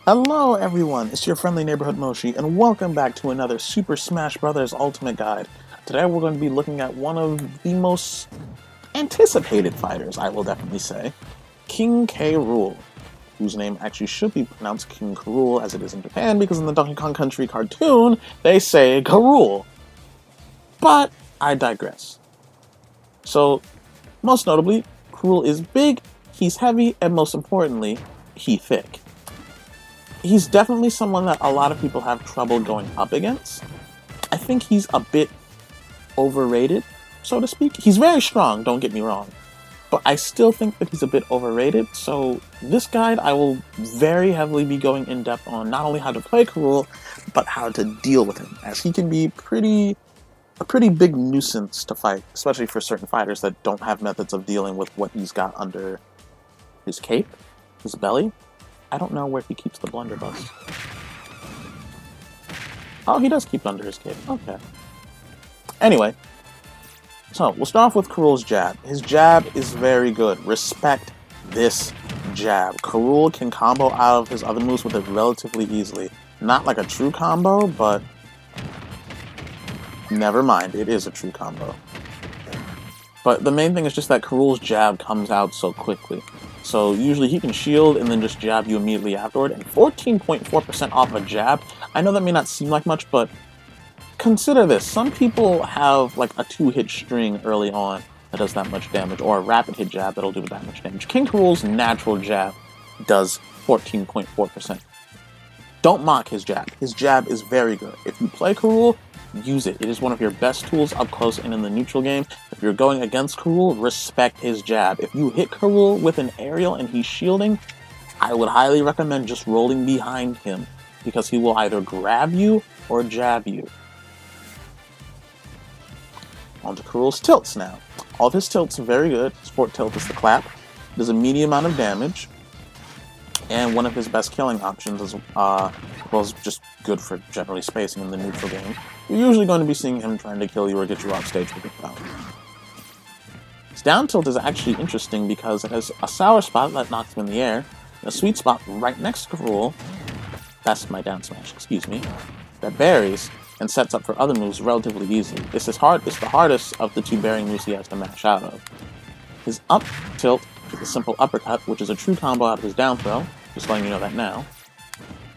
Hello everyone, it's your friendly neighborhood Moshi, and welcome back to another Super Smash Bros. Ultimate Guide. Today we're going to be looking at one of the most anticipated fighters, I will definitely say, King K. Rool, whose name actually should be pronounced King K. Rool as it is in Japan, because in the Donkey Kong Country cartoon, they say K. Rool. But I digress. So, most notably, K. Rool is big, he's heavy, and most importantly, he's thick. He's definitely someone that a lot of people have trouble going up against. I think he's a bit overrated, so to speak. He's very strong, don't get me wrong, but I still think that he's a bit overrated, so this guide I will very heavily be going in depth on not only how to play K. Rool, but how to deal with him, as he can be a pretty big nuisance to fight, especially for certain fighters that don't have methods of dealing with what he's got under his cape, his belly. I don't know where he keeps the blunderbuss. Oh, he does keep it under his cape. Okay. Anyway, so we'll start off with K. Rool's jab. His jab is very good. Respect this jab. K. Rool can combo out of his other moves with it relatively easily. Not like a true combo, but never mind, it is a true combo. But the main thing is just that K. Rool's jab comes out so quickly. So usually he can shield and then just jab you immediately afterward, and 14.4% off a jab, I know that may not seem like much, but consider this. Some people have like a 2-hit string early on that does that much damage, or a rapid hit jab that'll do that much damage. King K. Rool's natural jab does 14.4%. Don't mock his jab. His jab is very good. If you play K. Rool, use it. It is one of your best tools up close and in the neutral game. If you're going against K. Rool, respect his jab. If you hit K. Rool with an aerial and he's shielding, I would highly recommend just rolling behind him, because he will either grab you or jab you. On to K. Rool's tilts now. All of his tilts are very good. His fort tilt is the clap. Does a medium amount of damage, and one of his best killing options is just good for generally spacing in the neutral game. You're usually going to be seeing him trying to kill you or get you off stage with a down. His down tilt is actually interesting because it has a sour spot that knocks him in the air, and a sweet spot right next to K. Rool, that's my down smash, excuse me, that buries and sets up for other moves relatively easily. It's the hardest of the two burying moves he has to mash out of. His up tilt is a simple uppercut, which is a true combo out of his down throw, just letting you know that now.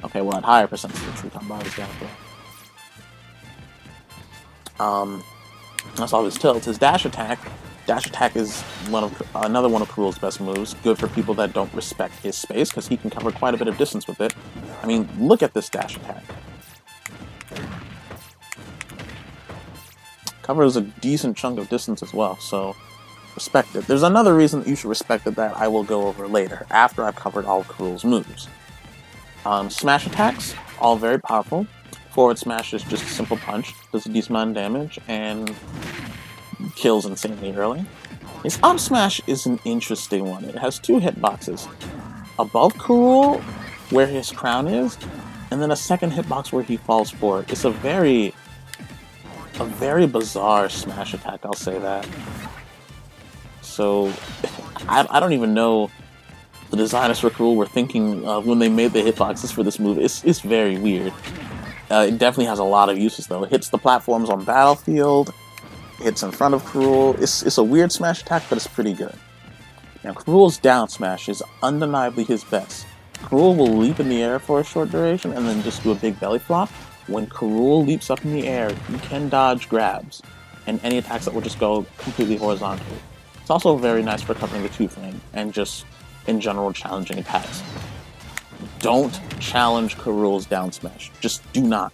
Okay, well, at higher percentage of the true combo out of his down throw. That's all his tilts. His dash attack is another one of K. Rool's best moves. Good for people that don't respect his space, because he can cover quite a bit of distance with it. I mean, look at this dash attack. Covers a decent chunk of distance as well, so respect it. There's another reason that you should respect it that I will go over later, after I've covered all of K. Rool's moves. Smash attacks, all very powerful. Forward smash is just a simple punch, does a decent amount of damage, and kills insanely early. His up smash is an interesting one. It has 2 hitboxes. Above K. Rool, where his crown is, and then a second hitbox where he falls forward. It's a very bizarre smash attack, I'll say that. So, I don't even know the designers for K. Rool were thinking of when they made the hitboxes for this move. It's very weird. It definitely has a lot of uses, though. It hits the platforms on Battlefield, hits in front of K. Rool. It's a weird smash attack, but it's pretty good. Now, K. Rool's down smash is undeniably his best. K. Rool will leap in the air for a short duration and then just do a big belly flop. When K. Rool leaps up in the air, he can dodge grabs and any attacks that will just go completely horizontally. It's also very nice for covering the 2-frame and just, in general, challenging attacks. Don't challenge K. Rool's down smash. Just do not.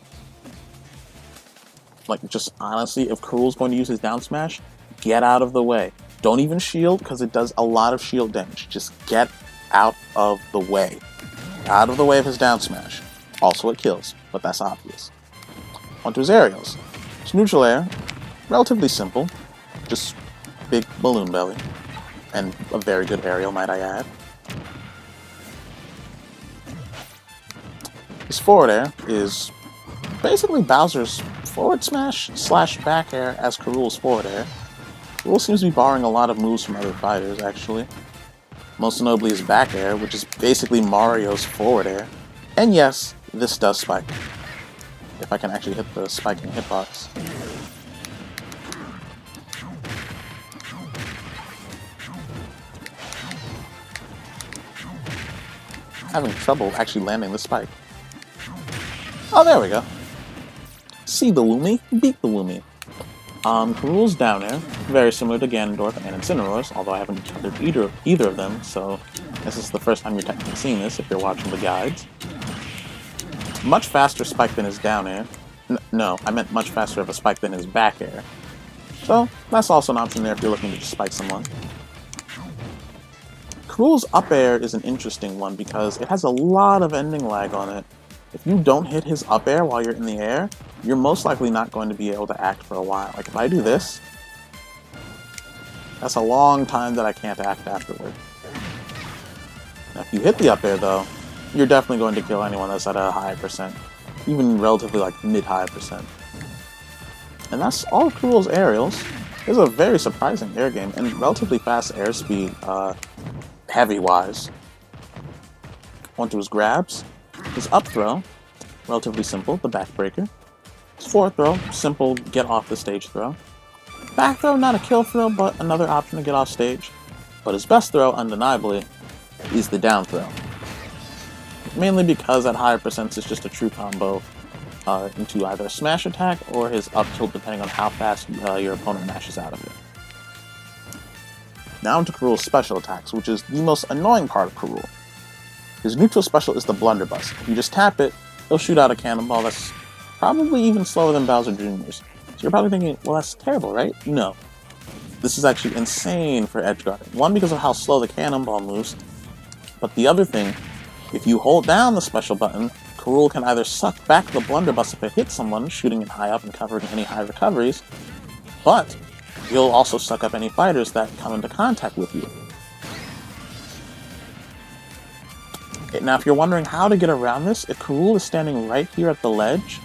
Like, just honestly, if K. Rool's going to use his down smash, get out of the way. Don't even shield, because it does a lot of shield damage. Just get out of the way. Out of the way of his down smash. Also, it kills, but that's obvious. Onto his aerials. His neutral air, relatively simple. Just big balloon belly. And a very good aerial, might I add. His forward air is basically Bowser's forward smash / back air as K. Rool's forward air. K. Rool seems to be borrowing a lot of moves from other fighters, actually. Most notably his back air, which is basically Mario's forward air. And yes, this does spike. If I can actually hit the spiking hitbox. Having trouble actually landing the spike. Oh, there we go. See the Woomy, beat the Woomy. Rool's down air, very similar to Ganondorf and Incineroar's, although I haven't encountered either of them, so this is the first time you're technically seeing this if you're watching the guides. Much faster spike than his down air. No, I meant much faster of a spike than his back air. So, that's also an option there if you're looking to just spike someone. Rool's up air is an interesting one because it has a lot of ending lag on it. If you don't hit his up air while you're in the air, you're most likely not going to be able to act for a while. Like if I do this, that's a long time that I can't act afterward. Now if you hit the up air though, you're definitely going to kill anyone that's at a high percent. Even relatively like mid-high percent. And that's all of Rool's aerials. It's a very surprising air game and relatively fast airspeed, heavy-wise. Onto his grabs. His up throw, relatively simple, the backbreaker. His forward throw, simple get off the stage throw. Back throw, not a kill throw, but another option to get off stage. But his best throw, undeniably, is the down throw. Mainly because at higher percents it's just a true combo into either a smash attack or his up tilt depending on how fast your opponent mashes out of it. Now into Rool's special attacks, which is the most annoying part of Rool. His neutral special is the blunderbuss. If you just tap it, he'll shoot out a cannonball that's probably even slower than Bowser Jr.'s. So you're probably thinking, well that's terrible, right? No. This is actually insane for edge guarding. One, because of how slow the cannonball moves, but the other thing, if you hold down the special button, Rool can either suck back the blunderbuss if it hits someone, shooting it high up and covering any high recoveries, but you'll also suck up any fighters that come into contact with you. Now, if you're wondering how to get around this, if Rool is standing right here at the ledge,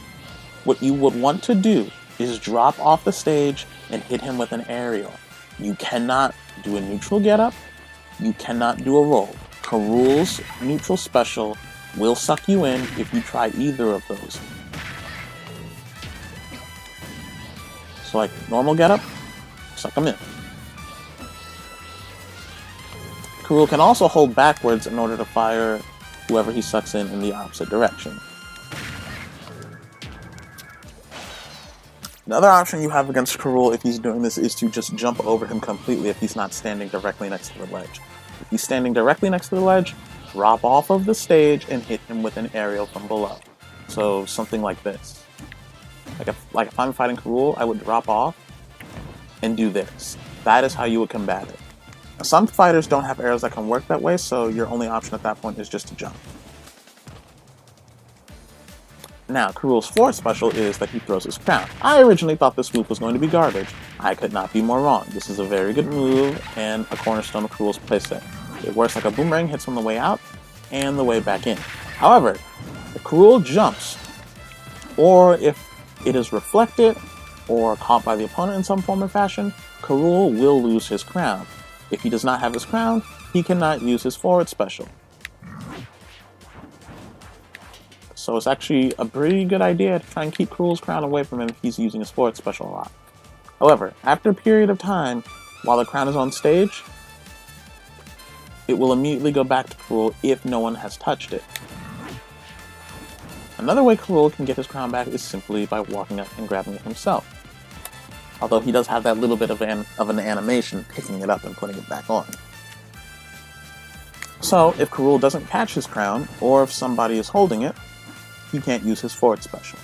what you would want to do is drop off the stage and hit him with an aerial. You cannot do a neutral get-up, you cannot do a roll. Rool's neutral special will suck you in if you try either of those. So like, normal get-up, suck him in. Rool can also hold backwards in order to fire whoever he sucks in the opposite direction. Another option you have against Rool if he's doing this is to just jump over him completely if he's not standing directly next to the ledge. If he's standing directly next to the ledge, drop off of the stage and hit him with an aerial from below. So something like this. Like if I'm fighting Rool, I would drop off and do this. That is how you would combat it. Now, some fighters don't have arrows that can work that way, so your only option at that point is just to jump. Now, Rool's fourth special is that he throws his crown. I originally thought this move was going to be garbage. I could not be more wrong. This is a very good move and a cornerstone of Rool's playset. It works like a boomerang, hits on the way out and the way back in. However, if Rool jumps, or if it is reflected or caught by the opponent in some form or fashion, Rool will lose his crown. If he does not have his crown, he cannot use his forward special. So it's actually a pretty good idea to try and keep Rool's crown away from him if he's using his forward special a lot. However, after a period of time, while the crown is on stage, it will immediately go back to Rool if no one has touched it. Another way Rool can get his crown back is simply by walking up and grabbing it himself. Although he does have that little bit of an animation picking it up and putting it back on. So, if Rool doesn't catch his crown, or if somebody is holding it, he can't use his forward special.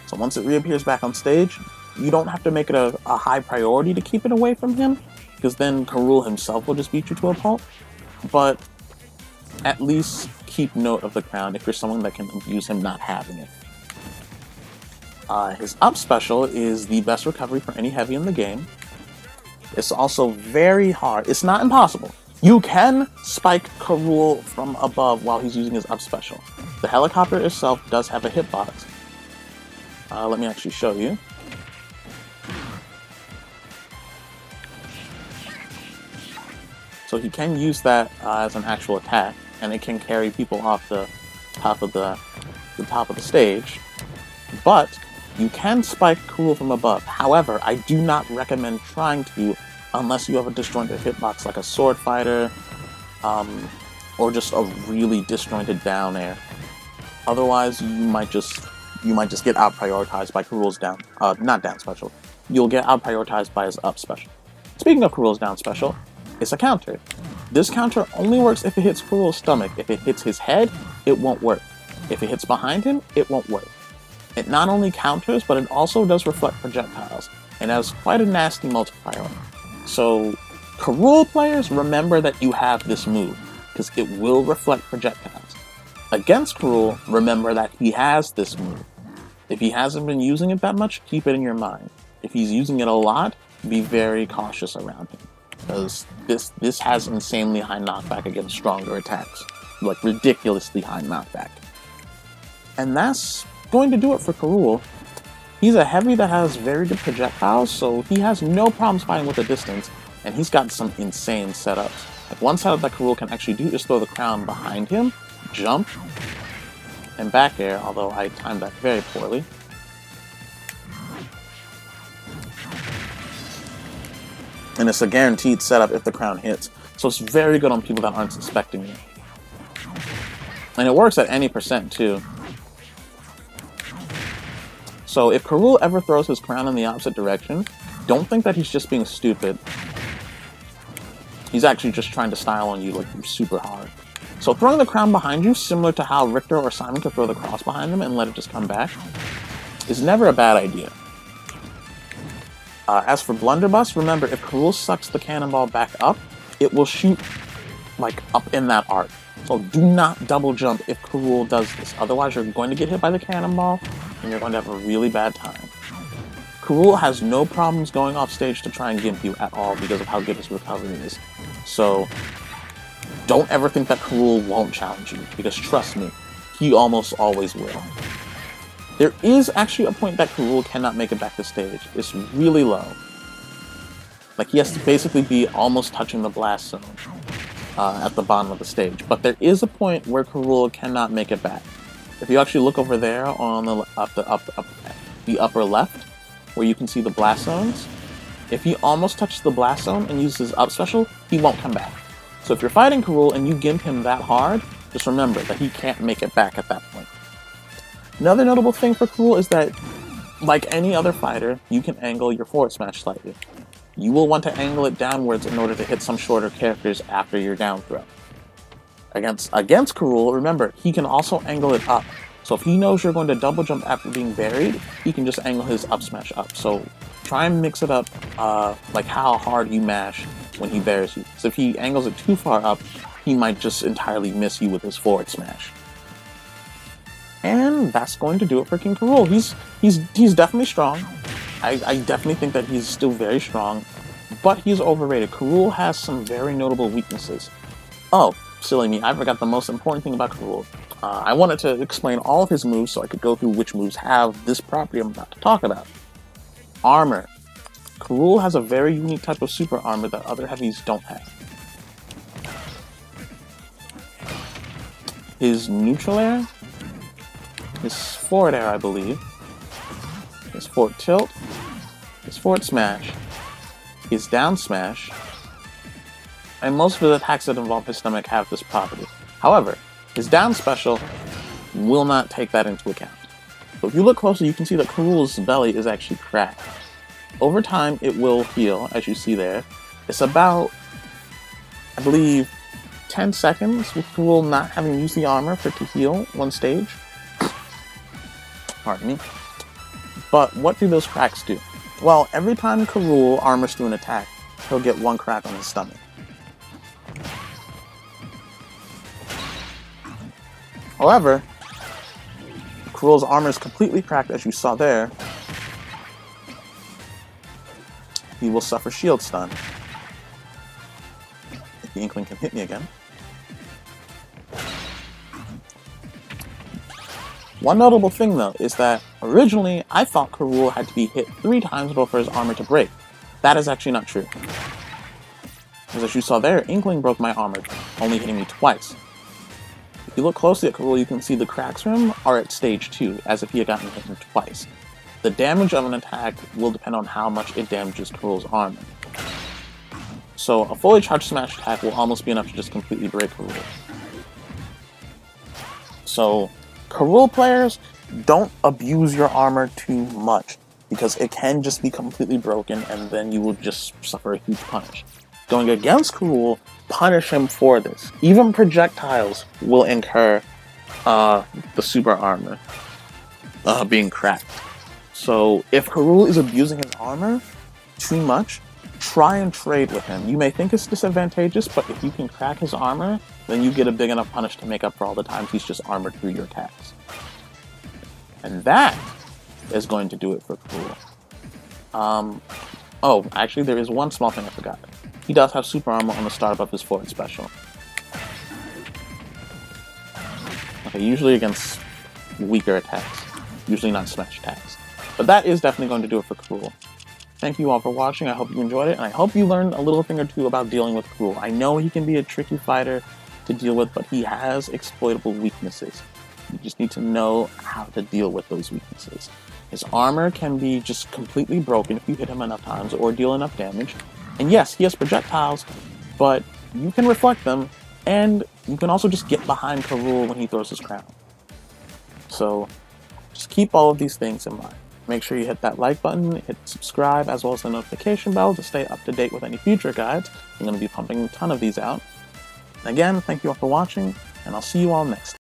So once it reappears back on stage, you don't have to make it a high priority to keep it away from him, because then Rool himself will just beat you to a pulp. But at least keep note of the crown if you're someone that can abuse him not having it. His up special is the best recovery for any heavy in the game. It's also very hard. It's not impossible. You can spike Rool from above while he's using his up special. The helicopter itself does have a hitbox. Let me actually show you. So he can use that as an actual attack, and it can carry people off the top of the the top of the stage, but you can spike Rool from above. However, I do not recommend trying to unless you have a disjointed hitbox like a sword fighter, or just a really disjointed down air. Otherwise, you might just get out prioritized by Rool's not down special. You'll get out prioritized by his up special. Speaking of Rool's down special, it's a counter. This counter only works if it hits Rool's stomach. If it hits his head, it won't work. If it hits behind him, it won't work. It not only counters, but it also does reflect projectiles, and has quite a nasty multiplier. So, Rool players, remember that you have this move, because it will reflect projectiles. Against Rool, remember that he has this move. If he hasn't been using it that much, keep it in your mind. If he's using it a lot, be very cautious around him, because this has insanely high knockback against stronger attacks, like ridiculously high knockback. And that's going to do it for Rool. He's a heavy that has very good projectiles, so he has no problems fighting with the distance, and he's got some insane setups. Like one setup that Rool can actually do is throw the crown behind him, jump, and back air, although I timed that very poorly. And it's a guaranteed setup if the crown hits, so it's very good on people that aren't suspecting it. And it works at any percent too. So if Rool ever throws his crown in the opposite direction, don't think that he's just being stupid. He's actually just trying to style on you like super hard. So throwing the crown behind you, similar to how Richter or Simon could throw the cross behind them and let it just come back, is never a bad idea. As for blunderbuss, remember if Rool sucks the cannonball back up, it will shoot like up in that arc. So do not double jump if Rool does this, otherwise you're going to get hit by the cannonball and you're going to have a really bad time. Rool has no problems going off stage to try and gimp you at all because of how good his recovery is. So don't ever think that Rool won't challenge you, because trust me, he almost always will. There is actually a point that Rool cannot make it back to stage. It's really low. Like he has to basically be almost touching the blast zone at the bottom of the stage. But there is a point where Rool cannot make it back. If you actually look over there on the upper left, where you can see the blast zones, if he almost touches the blast zone and uses his up special, he won't come back. So if you're fighting Rool and you gimp him that hard, just remember that he can't make it back at that point. Another notable thing for Rool is that, like any other fighter, you can angle your forward smash slightly. You will want to angle it downwards in order to hit some shorter characters after your down throw. Against Rool, remember, he can also angle it up. So if he knows you're going to double jump after being buried, he can just angle his up smash up. So try and mix it up like how hard you mash when he buries you. So if he angles it too far up, he might just entirely miss you with his forward smash. And that's going to do it for King Rool. He's definitely strong. I definitely think that he's still very strong, but he's overrated. Rool has some very notable weaknesses. Oh, silly me, I forgot the most important thing about Rool. I wanted to explain all of his moves so I could go through which moves have this property I'm about to talk about. Armor. Rool has a very unique type of super armor that other heavies don't have. His neutral air, his forward air I believe, his forward tilt, his forward smash, his down smash, and most of the attacks that involve his stomach have this property. However, his down special will not take that into account. So if you look closer, you can see that Rool's belly is actually cracked. Over time, it will heal, as you see there. It's about, I believe, 10 seconds with Rool not having used the armor for it to heal one stage. Pardon me. But what do those cracks do? Well, every time Rool armors through an attack, he'll get one crack on his stomach. However, Rool's armor is completely cracked, as you saw there. He will suffer shield stun. If the Inkling can hit me again. One notable thing, though, is that originally I thought Rool had to be hit 3 times before his armor to break. That is actually not true. Because as you saw there, Inkling broke my armor, only hitting me twice. If you look closely at Rool, you can see the cracks from him are at stage 2, as if he had gotten hit twice. The damage of an attack will depend on how much it damages Rool's armor. So a fully charged smash attack will almost be enough to just completely break Rool. So, Rool players, don't abuse your armor too much, because it can just be completely broken and then you will just suffer a huge punish. Going against Rool, punish him for this. Even projectiles will incur the super armor being cracked. So if Rool is abusing his armor too much, try and trade with him. You may think it's disadvantageous, but if you can crack his armor, then you get a big enough punish to make up for all the times he's just armored through your attacks. And that is going to do it for Rool. Oh, actually there is one small thing I forgot. He does have super armor on the start of his forward special. Okay, usually against weaker attacks. Usually not smash attacks. But that is definitely going to do it for Rool. Thank you all for watching, I hope you enjoyed it, and I hope you learned a little thing or two about dealing with Rool. I know he can be a tricky fighter to deal with, but he has exploitable weaknesses. You just need to know how to deal with those weaknesses. His armor can be just completely broken if you hit him enough times or deal enough damage. And yes, he has projectiles, but you can reflect them, and you can also just get behind Rool when he throws his crown. So, just keep all of these things in mind. Make sure you hit that like button, hit subscribe, as well as the notification bell to stay up to date with any future guides. I'm going to be pumping a ton of these out. Again, thank you all for watching, and I'll see you all next time.